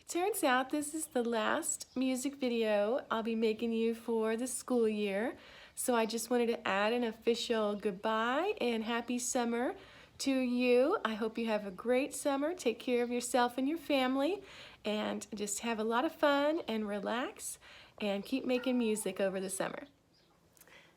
Turns out this is the last music video I'll be making you for the school year. So I just wanted to add an official goodbye and happy summer to you. I hope you have a great summer. Take care of yourself and your family and just have a lot of fun and relax and keep making music over the summer.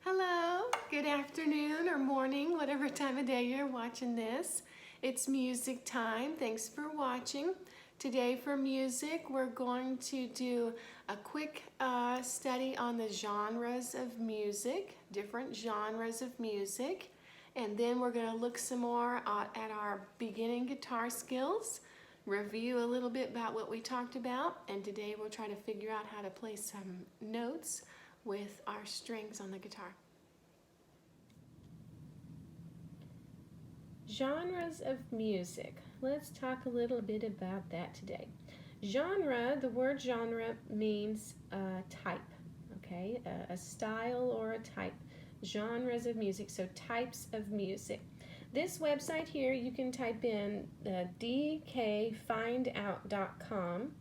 Hello, good afternoon or morning, whatever time of day you're watching this. It's music time. Thanks for watching. Today for music, we're going to do a quick study on the genres of music, different genres of music, and then we're going to look some more at our beginning guitar skills, review a little bit about what we talked about, and today we'll try to figure out how to play some notes with our strings on the guitar. Genres of music. Let's talk a little bit about that today. Genre, the word genre means type, okay? A style or a type. Genres of music, so types of music. This website here, you can type in dkfindout.com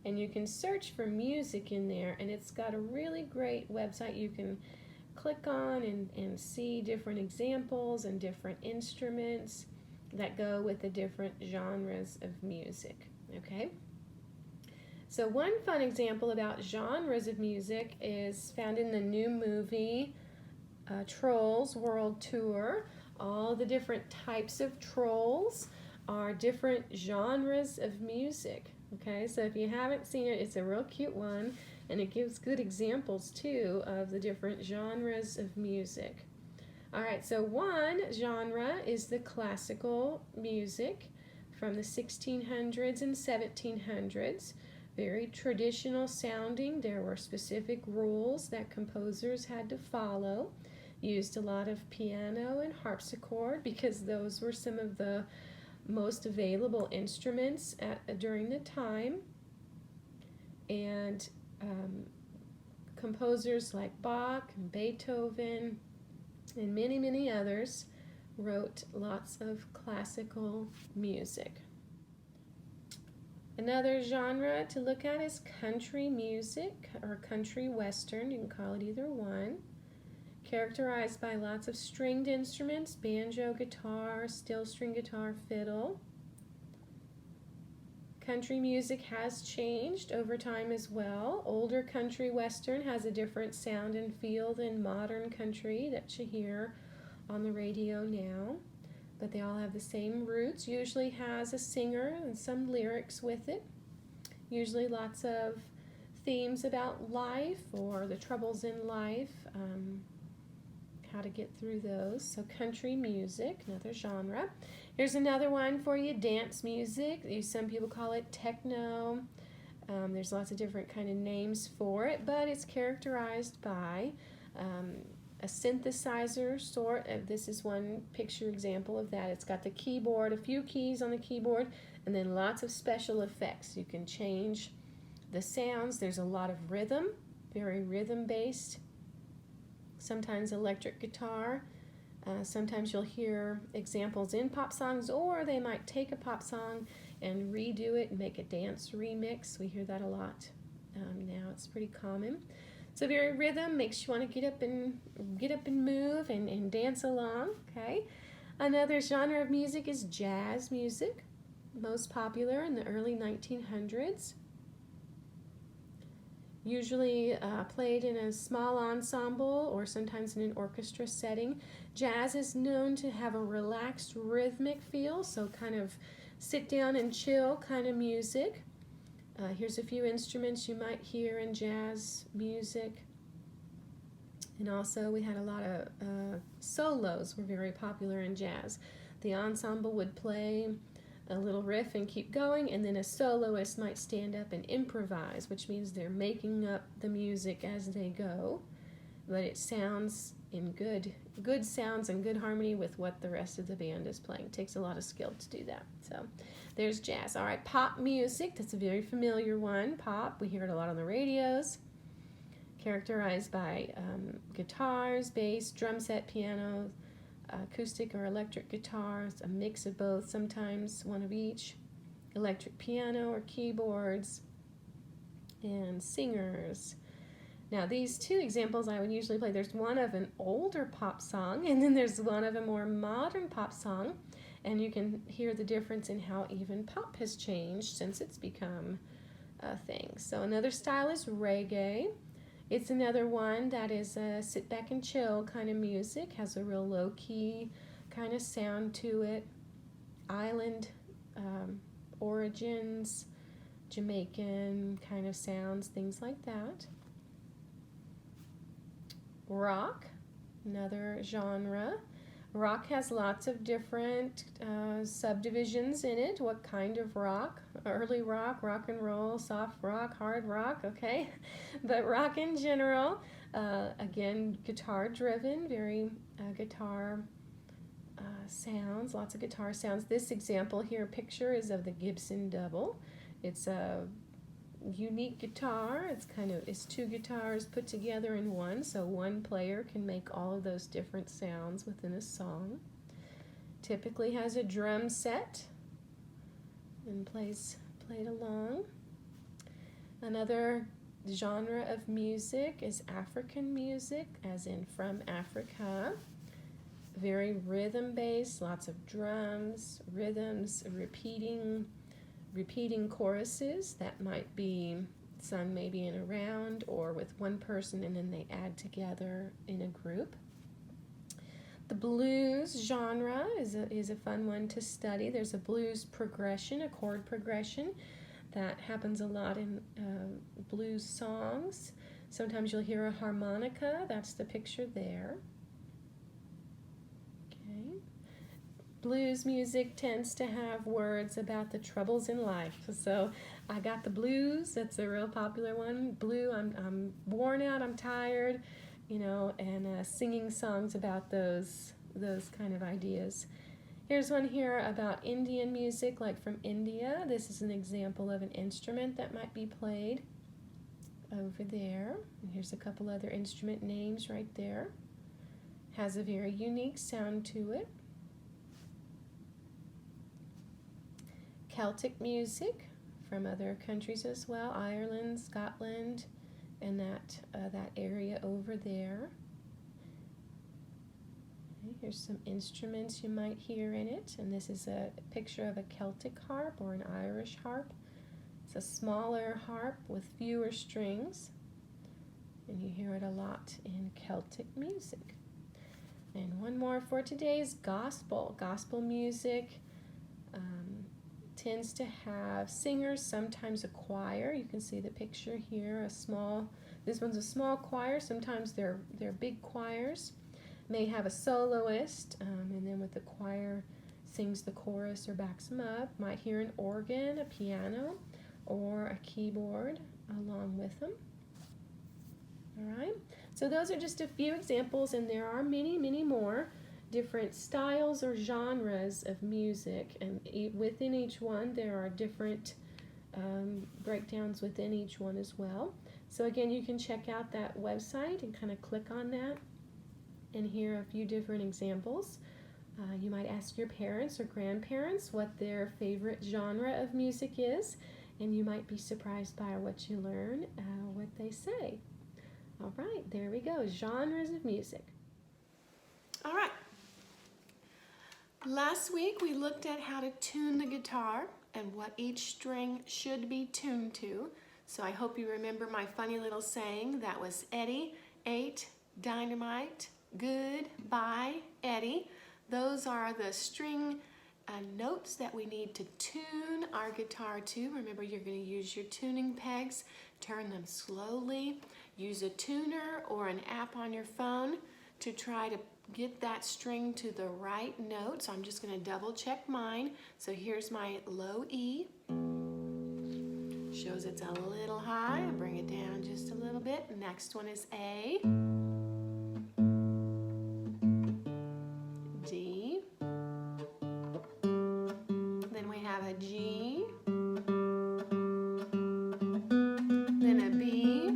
and you can search for music in there, and it's got a really great website. You can click on and see different examples and different instruments that go with the different genres of music, okay? So one fun example about genres of music is found in the new movie Trolls World Tour. All the different types of trolls are different genres of music, okay? So if you haven't seen it, it's a real cute one, and it gives good examples too of the different genres of music. All right, so one genre is the classical music from the 1600s and 1700s. Very traditional sounding. There were specific rules that composers had to follow. Used a lot of piano and harpsichord because those were some of the most available instruments during the time. And composers like Bach and Beethoven and many, many others wrote lots of classical music. Another genre to look at is country music or country western. You can call it either one. Characterized by lots of stringed instruments, banjo, guitar, steel string guitar, fiddle. Country music has changed over time as well. Older country western has a different sound and feel than modern country that you hear on the radio now. But they all have the same roots. Usually has a singer and some lyrics with it. Usually lots of themes about life or the troubles in life, how to get through those. So country music, another genre. Here's another one for you, dance music. Some people call it techno. There's lots of different kind of names for it, but it's characterized by a synthesizer sort of. This is one picture example of that. It's got the keyboard, a few keys on the keyboard, and then lots of special effects. You can change the sounds. There's a lot of rhythm, very rhythm-based. Sometimes electric guitar. Sometimes you'll hear examples in pop songs, or they might take a pop song and redo it and make a dance remix. We hear that a lot now. It's pretty common. So very rhythm makes you want to get up and move and dance along. Okay. Another genre of music is jazz music, most popular in the early 1900s. Usually played in a small ensemble or sometimes in an orchestra setting. Jazz is known to have a relaxed rhythmic feel, so kind of sit down and chill kind of music. Here's a few instruments you might hear in jazz music. And also we had a lot of solos were very popular in jazz. The ensemble would play a little riff and keep going, and then a soloist might stand up and improvise, which means they're making up the music as they go, but it sounds in good sounds and good harmony with what the rest of the band is playing. It takes a lot of skill to do that. So there's jazz. All right, pop music, that's a very familiar one. Pop, we hear it a lot on the radios. Characterized by guitars, bass, drum set, piano, acoustic or electric guitars, a mix of both, sometimes one of each. electric piano or keyboards, and singers. Now these two examples I would usually play, there's one of an older pop song and then there's one of a more modern pop song, and you can hear the difference in how even pop has changed since it's become a thing. So another style is reggae. It's another one that is a sit back and chill kind of music, has a real low-key kind of sound to it. Island origins, Jamaican kind of sounds, things like that. Rock, another genre. Rock has lots of different subdivisions in it. What kind of rock? Early rock, rock and roll, soft rock, hard rock, okay? But rock in general, again, guitar driven, very guitar sounds, lots of guitar sounds. This example here, picture, is of the Gibson Double. It's a unique guitar. It's two guitars put together in one, so one player can make all of those different sounds within a song. Typically has a drum set and played along. Another genre of music is African music, as in from Africa. Very rhythm based, lots of drums, rhythms, repeating choruses that might be sung maybe in a round or with one person, and then they add together in a group. The blues genre is a fun one to study. There's a blues progression, a chord progression that happens a lot in blues songs. Sometimes you'll hear a harmonica. That's the picture there. Blues music tends to have words about the troubles in life. So I got the blues, that's a real popular one. Blue, I'm worn out, I'm tired, and singing songs about those kind of ideas. Here's one here about Indian music, like from India. This is an example of an instrument that might be played over there. And here's a couple other instrument names right there. Has a very unique sound to it. Celtic music from other countries as well, Ireland, Scotland, and that area over there. Okay, here's some instruments you might hear in it, and this is a picture of a Celtic harp or an Irish harp. It's a smaller harp with fewer strings, and you hear it a lot in Celtic music. And one more for today is gospel. Gospel music tends to have singers, sometimes a choir. You can see the picture here, this one's a small choir. Sometimes they're big choirs. May have a soloist, and then with the choir sings the chorus or backs them up. Might hear an organ, a piano, or a keyboard along with them. All right, so those are just a few examples, and there are many, many more different styles or genres of music, and within each one there are different breakdowns within each one as well. So again, you can check out that website and kind of click on that and hear a few different examples. You might ask your parents or grandparents what their favorite genre of music is, and you might be surprised by what you learn, what they say. All right, there we go, genres of music. All right. Last week we looked at how to tune the guitar and what each string should be tuned to. So I hope you remember my funny little saying that was Eddie ate dynamite, goodbye Eddie. Those are the string notes that we need to tune our guitar to. Remember, you're going to use your tuning pegs, turn them slowly, use a tuner or an app on your phone to try to get that string to the right note. So I'm just going to double check mine. So here's my low E. Shows it's a little high. I bring it down just a little bit. Next one is A. D. Then we have a G. Then a B.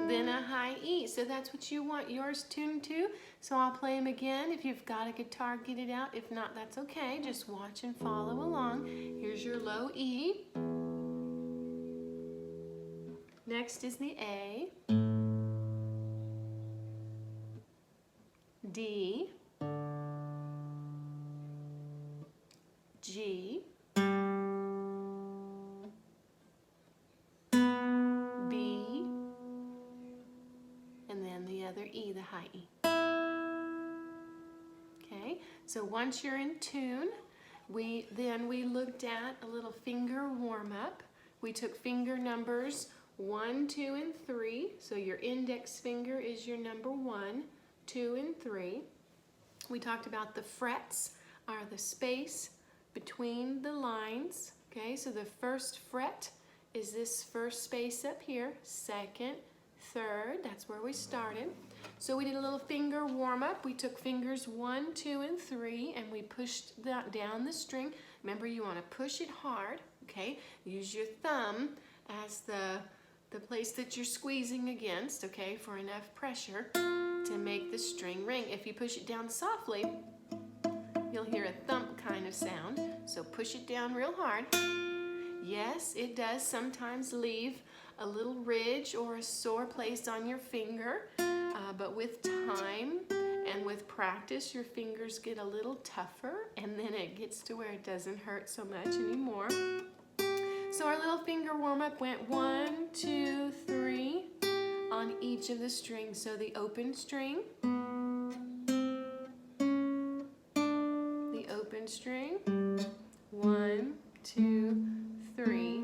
Then a high E. So that's what you want yours tuned to. So I'll play them again. If you've got a guitar, get it out. If not, that's okay. Just watch and follow along. Here's your low E. Next is the A, D, G, B, and then the other E, the high E. Okay, so once you're in tune, we looked at a little finger warm-up. We took finger numbers 1, 2, and 3. So your index finger is your number 1, 2, and 3. We talked about the frets are the space between the lines. Okay, so the first fret is this first space up here, second, third, that's where we started. So we did a little finger warm-up. We took fingers 1, 2, and 3, and we pushed that down the string. Remember, you want to push it hard, okay? Use your thumb as the place that you're squeezing against, okay, for enough pressure to make the string ring. If you push it down softly, you'll hear a thump kind of sound. So push it down real hard. Yes, it does sometimes leave a little ridge or a sore place on your finger, but with time and with practice, your fingers get a little tougher, and then it gets to where it doesn't hurt so much anymore. So our little finger warm-up went 1, 2, 3 on each of the strings. So the open string, the open string, 1, 2, 3.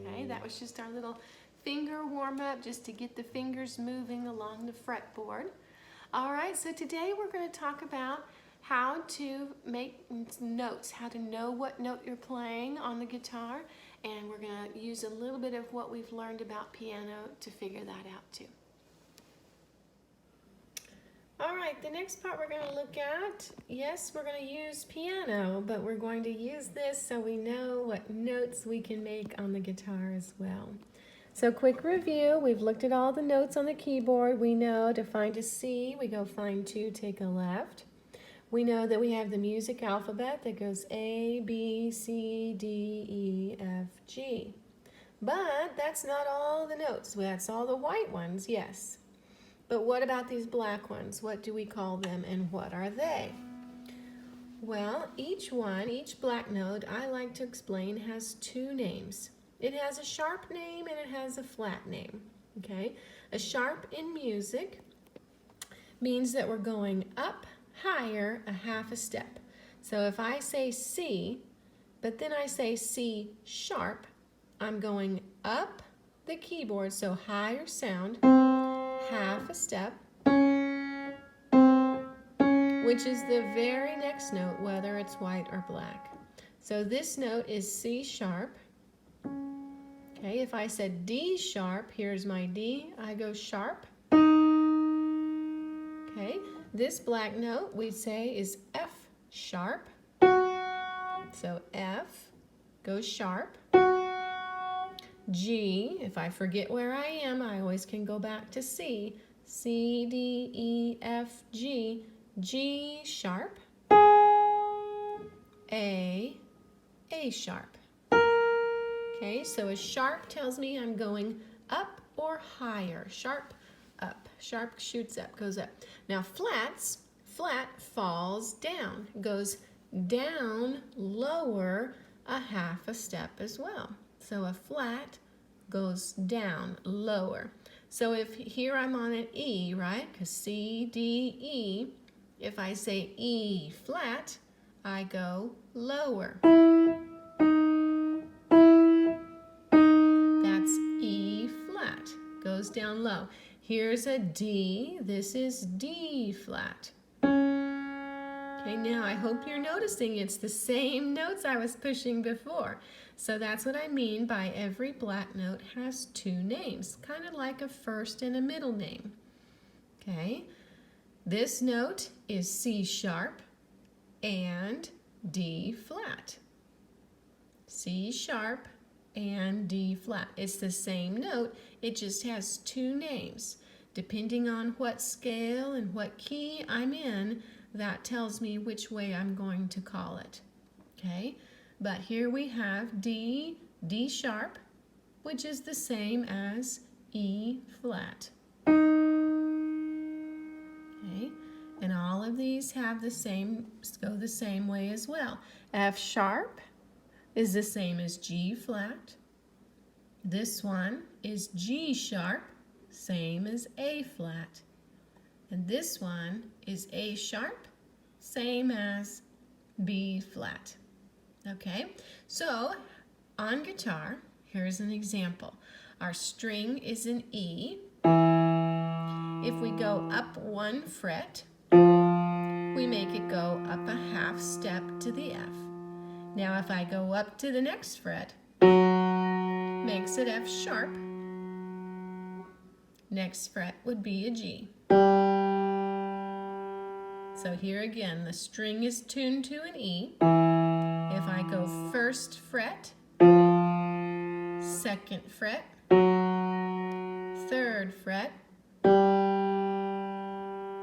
Okay, that was just our little finger warm-up just to get the fingers moving along the fretboard. All right, so today we're going to talk about how to make notes, how to know what note you're playing on the guitar, and we're going to use a little bit of what we've learned about piano to figure that out too. All right, the next part we're going to look at, yes, we're going to use piano, but we're going to use this so we know what notes we can make on the guitar as well. So quick review, we've looked at all the notes on the keyboard. We know to find a C, we go find 2, take a left. We know that we have the music alphabet that goes A, B, C, D, E, F, G. But that's not all the notes. That's all the white ones, yes. But what about these black ones? What do we call them and what are they? Well, each black note, I like to explain, has 2 names. It has a sharp name and it has a flat name, okay? A sharp in music means that we're going up higher a half a step. So if I say C, but then I say C sharp, I'm going up the keyboard, so higher sound, half a step, which is the very next note, whether it's white or black. So this note is C sharp. Okay, if I said D sharp, here's my D, I go sharp. Okay, this black note we'd say is F sharp. So F goes sharp. G, if I forget where I am, I always can go back to C. C, D, E, F, G, G sharp. A sharp. Okay, so a sharp tells me I'm going up or higher. Sharp, up. Sharp shoots up, goes up. Now flat falls down, goes down lower a half a step as well. So a flat goes down lower. So if here I'm on an E, right? Because C, D, E. If I say E flat, I go lower. E flat, goes down low. Here's a D, this is D flat. Okay, now I hope you're noticing it's the same notes I was pushing before. So that's what I mean by every black note has 2 names, kind of like a first and a middle name. Okay, this note is C sharp and D flat. C sharp and D flat. It's the same note, it just has two names. Depending on what scale and what key I'm in, that tells me which way I'm going to call it. Okay, but here we have D, D sharp, which is the same as E flat. Okay, and all of these have the same, go the same way as well. F sharp is the same as G flat. This one is G sharp, same as A flat. And this one is A sharp, same as B flat. Okay, so on guitar, here's an example. Our string is an E. If we go up one fret, we make it go up a half step to the F. Now if I go up to the next fret, makes it F sharp. Next fret would be a G. So here again, the string is tuned to an E. If I go first fret, second fret, third fret, all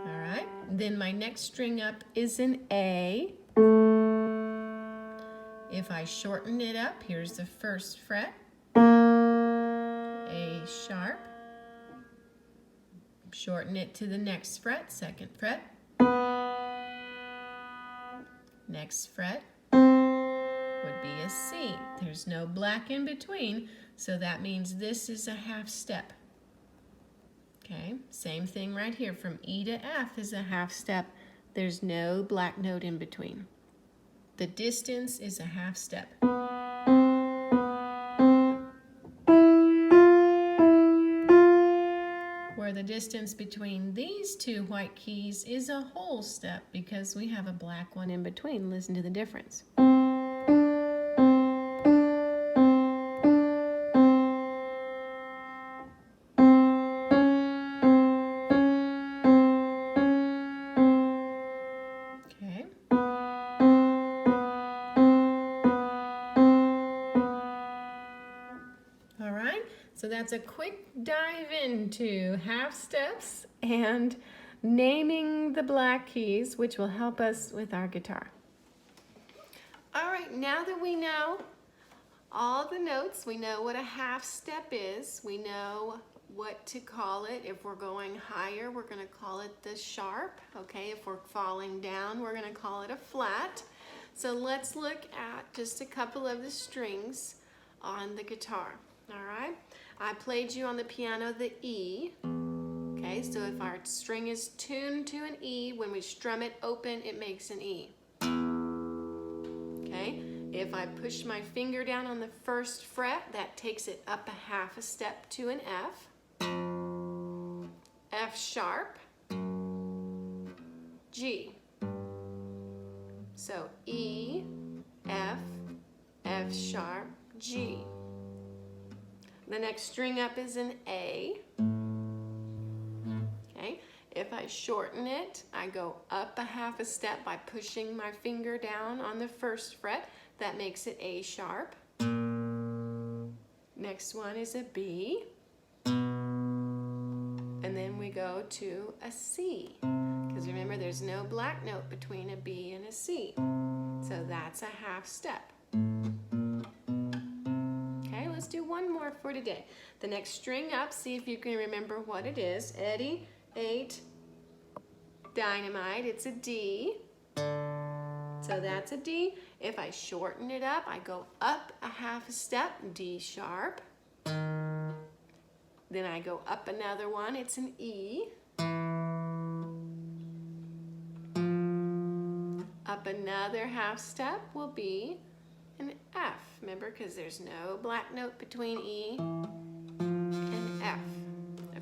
right, then my next string up is an A. If I shorten it up, here's the first fret, A sharp, shorten it to the next fret, second fret, next fret would be a C. There's no black in between, so that means this is a half step. Okay, same thing right here, from E to F is a half step. There's no black note in between. The distance is a half step. Where the distance between these two white keys is a whole step because we have a black one in between. Listen to the difference. Okay. All right, so that's a quick dive into half steps and naming the black keys, which will help us with our guitar. All right, now that we know all the notes, we know what a half step is, we know what to call it. If we're going higher, we're going to call it the sharp. Okay, if we're falling down, we're going to call it a flat. So let's look at just a couple of the strings on the guitar. All right, I played you on the piano the E. Okay, so if our string is tuned to an E, when we strum it open, it makes an E. Okay, if I push my finger down on the first fret, that takes it up a half a step to an F. F sharp, G. So E, F, F sharp, G. The next string up is an A. Okay, if I shorten it, I go up a half a step by pushing my finger down on the first fret. That makes it A sharp. Next one is a B. And then we go to a C. Because remember, there's no black note between a B and a C. So that's a half step. Okay, let's do one more for today. The next string up, see if you can remember what it is. Eddie, 8, dynamite, it's a D. So that's a D. If I shorten it up, I go up a half a step, D sharp. Then I go up another one, it's an E. Up another half step will be an F. Remember, because there's no black note between E and F.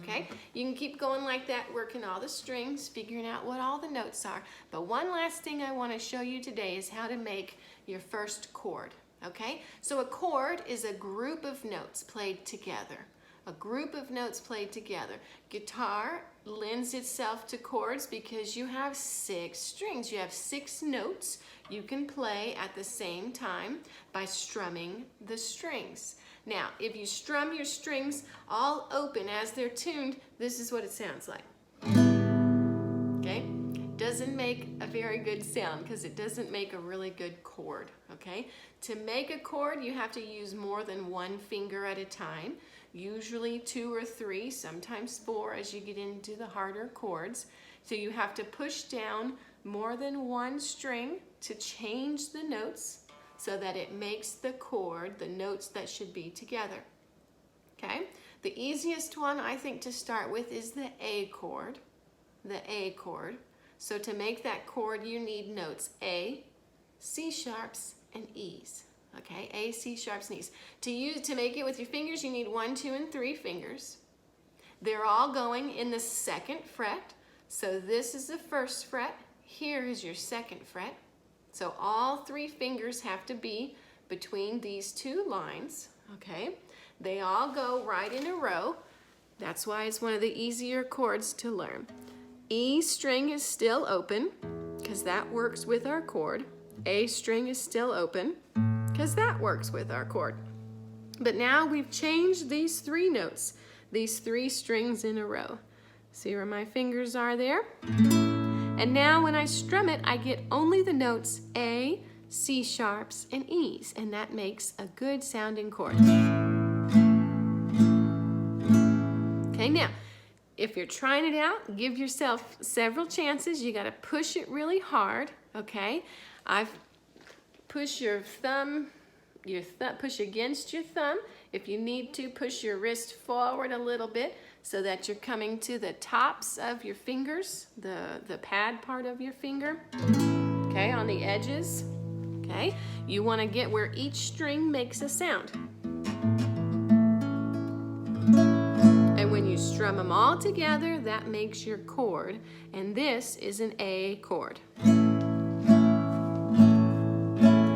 Okay, you can keep going like that, working all the strings, figuring out what all the notes are. But one last thing I want to show you today is how to make your first chord. Okay, so a chord is a group of notes played together. a group of notes played together. Guitar lends itself to chords because you have 6 strings. You have 6 notes you can play at the same time by strumming the strings. Now, if you strum your strings all open as they're tuned, this is what it sounds like. Okay? Doesn't make a very good sound because it doesn't make a really good chord. Okay? To make a chord, you have to use more than 1 finger at a time. Usually 2 or 3, sometimes 4 as you get into the harder chords. So you have to push down more than 1 string to change the notes so that it makes the chord, the notes that should be together. Okay? The easiest one I think to start with is the A chord. The A chord. So to make that chord you need notes A, C sharps, and E's. Okay, A, C sharps, and E's. To make it with your fingers, you need 1, 2, and 3 fingers. They're all going in the 2nd fret. So this is the 1st fret. Here is your 2nd fret. So all 3 fingers have to be between these 2 lines. Okay, they all go right in a row. That's why it's one of the easier chords to learn. E string is still open because that works with our chord. A string is still open because that works with our chord. But now we've changed these 3 notes, these 3 strings in a row. See where my fingers are there? And now when I strum it, I get only the notes A, C sharps, and E's, and that makes a good sounding chord. Okay, now, if you're trying it out, give yourself several chances. You gotta push it really hard, okay? Push your thumb, push against your thumb. If you need to, push your wrist forward a little bit so that you're coming to the tops of your fingers, the pad part of your finger, okay, on the edges, okay? You wanna get where each string makes a sound. And when you strum them all together, that makes your chord, and this is an A chord.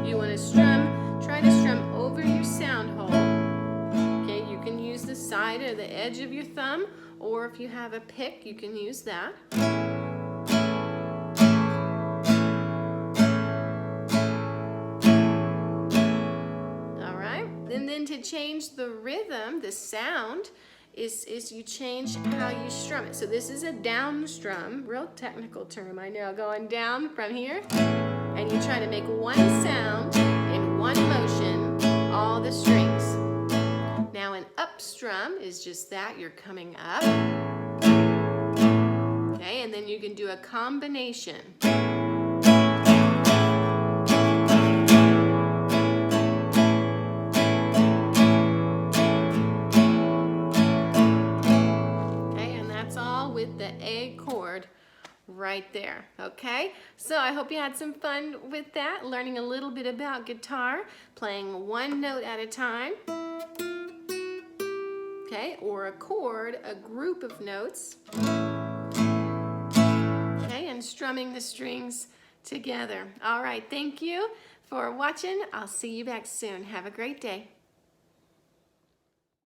You want to try to strum over your sound hole. Okay, you can use the side or the edge of your thumb, or if you have a pick, you can use that. All right, and then to change the rhythm, the sound, is you change how you strum it. So this is a down strum, real technical term, I know, going down from here. And you try to make one sound in one motion, all the strings. Now an up strum is just that, you're coming up. Okay, and then you can do a combination. Okay, and that's all with the A chord right there, okay? So I hope you had some fun with that, learning a little bit about guitar, playing 1 note at a time, okay, or a chord, a group of notes, okay, and strumming the strings together. All right, thank you for watching. I'll see you back soon. Have a great day.